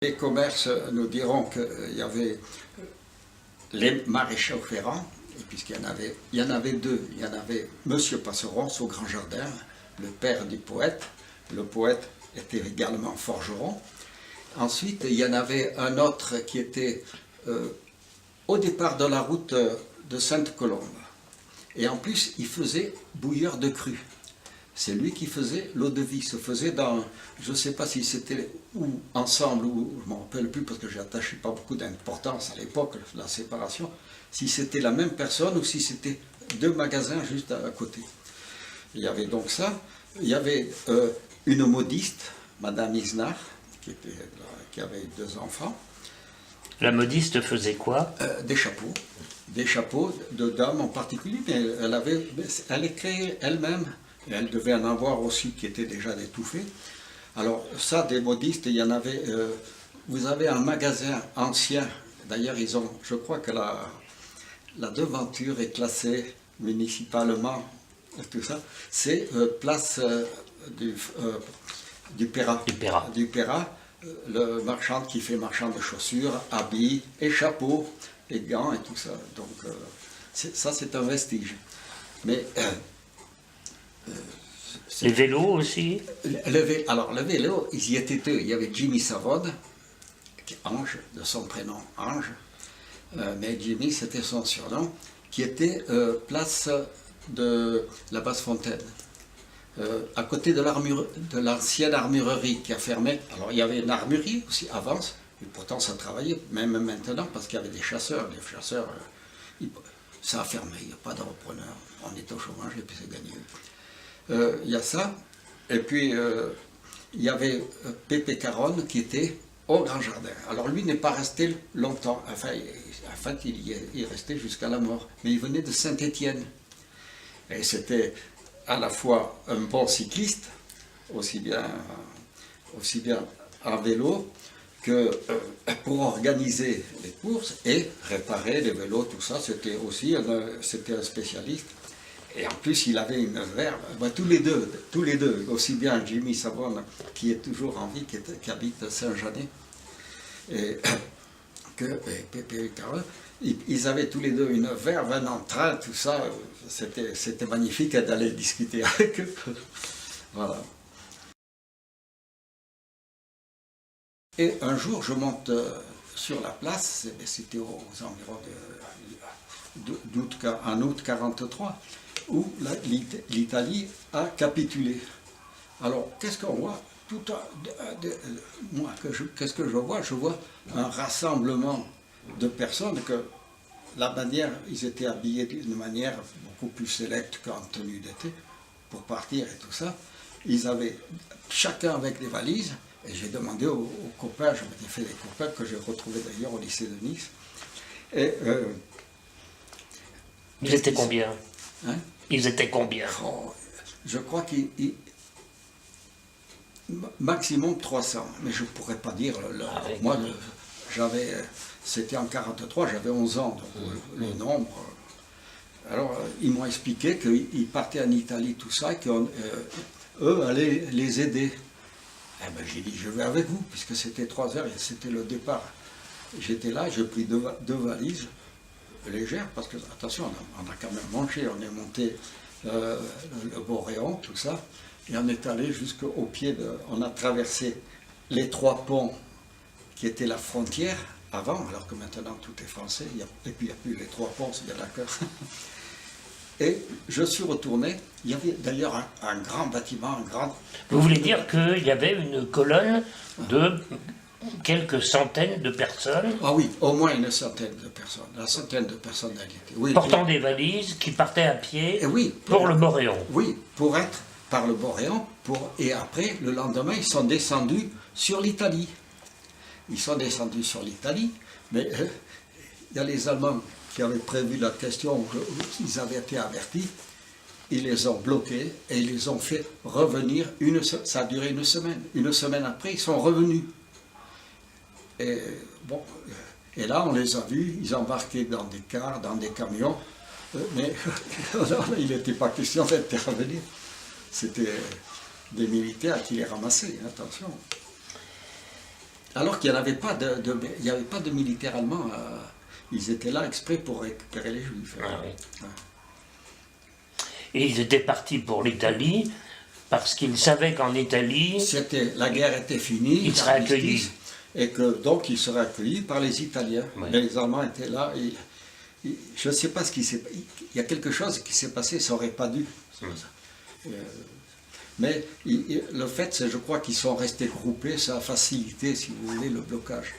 Les commerces nous diront qu'il y avait les maréchaux ferrants, et puisqu'il y en avait deux. Il y en avait Monsieur Passeron au Grand Jardin, le père du poète. Le poète était également forgeron. Ensuite, il y en avait un autre qui était au départ de la route de Sainte-Colombe. Et en plus, il faisait bouilleur de cru. C'est lui qui faisait l'eau-de-vie. Se faisait dans, je ne sais pas si c'était ou ensemble, ou je ne m'en rappelle plus parce que j'ai attaché pas beaucoup d'importance à l'époque, la séparation, si c'était la même personne ou si c'était deux magasins juste à côté. Il y avait donc ça. Il y avait une modiste, Madame Isnard, qui avait deux enfants. La modiste faisait quoi? Des chapeaux de dames en particulier, mais elle les créait elle-même. Et elle devait en avoir aussi qui étaient déjà étouffés. Alors ça, des modistes, il y en avait. Vous avez un magasin ancien. D'ailleurs, je crois que la devanture est classée municipalement. Tout ça, c'est place du Pérat. Du Pérat, le marchand qui fait marchand de chaussures, habits et chapeaux et gants et tout ça. Donc ça, c'est un vestige. Mais les vélos aussi? Alors, le vélo, ils y étaient deux. Il y avait Jimmy Savone, Ange, de son prénom Ange, mais Jimmy, c'était son surnom, qui était place de la Basse-Fontaine, à côté de l'ancienne armurerie qui a fermé. Alors, il y avait une armurerie aussi avant, et pourtant ça travaillait, même maintenant, parce qu'il y avait des chasseurs. Les chasseurs, ça a fermé, il n'y a pas de repreneur. On est au chômage et puis c'est gagné. Il y a ça, et puis il y avait Pépé Caronne qui était au Grand Jardin. Alors lui n'est pas resté longtemps, enfin il est resté jusqu'à la mort, mais il venait de Saint-Étienne. Et c'était à la fois un bon cycliste, aussi bien en vélo, que pour organiser les courses et réparer les vélos, tout ça, c'était un spécialiste. Et en plus, il avait une verve. Tous les deux, aussi bien Jimmy Savone, qui est toujours en vie, qui habite Saint-Jeannet, que Pépé Caron, ils avaient tous les deux une verve, un entrain, tout ça. C'était magnifique d'aller discuter avec eux. Voilà. Et un jour, je monte sur la place, c'était aux environs en août 1943, où l'Italie a capitulé. Alors, qu'est-ce qu'on voit? Qu'est-ce que je vois? Je vois un rassemblement de personnes que ils étaient habillés d'une manière beaucoup plus sélecte qu'en tenue d'été, pour partir et tout ça. Ils avaient chacun avec des valises, et j'ai demandé aux copains, je m'étais fait des copains que j'ai retrouvés d'ailleurs au lycée de Nice. Et ils étaient combien? Hein? Ils étaient combien? Je crois maximum 300, mais je ne pourrais pas dire. Moi, c'était en 1943, j'avais 11 ans, donc le nombre. Alors, ils m'ont expliqué qu'ils partaient en Italie, tout ça, et qu'eux allaient les aider. Eh ben, j'ai dit, je vais avec vous, puisque c'était 3 heures et c'était le départ. J'étais là, j'ai pris deux valises légères, parce que, attention, on a quand même mangé, on est monté le Boréon, tout ça, et on est allé jusqu'au pied on a traversé les 3 ponts qui étaient la frontière avant, alors que maintenant tout est français, et puis il n'y a plus les 3 ponts, il y a d'accord. Et je suis retourné, il y avait d'ailleurs un grand bâtiment, Vous voulez dire qu'il y avait une colonne de quelques centaines de personnes? Ah oui, au moins une centaine de personnes, la centaine de personnalités. Oui, portant des valises, qui partaient à pied pour le Boréon. Oui, pour être par le Boréon, et après, le lendemain, ils sont descendus sur l'Italie. Ils sont descendus sur l'Italie, mais il y a les Allemands qui avaient prévu la question, ils avaient été avertis, ils les ont bloqués et ils les ont fait revenir, ça a duré une semaine. Une semaine après, ils sont revenus. Et, bon, et là, on les a vus, ils embarquaient dans des cars, dans des camions, mais il n'était pas question d'intervenir. C'était des militaires qui les ramassaient, attention. Alors qu'il n'y avait pas il n'y avait pas de militaires allemands. Ils étaient là exprès pour récupérer les Juifs. Ah oui. Et ils étaient partis pour l'Italie parce qu'ils savaient qu'en Italie, La guerre était finie, ils seraient accueillis. Et que donc ils seraient accueillis par les Italiens. Oui. Les Allemands étaient là. Je ne sais pas ce qui s'est passé. Il y a quelque chose qui s'est passé, ça n'aurait pas dû. Mais le fait, c'est, je crois qu'ils sont restés groupés, ça a facilité, si vous voulez, le blocage.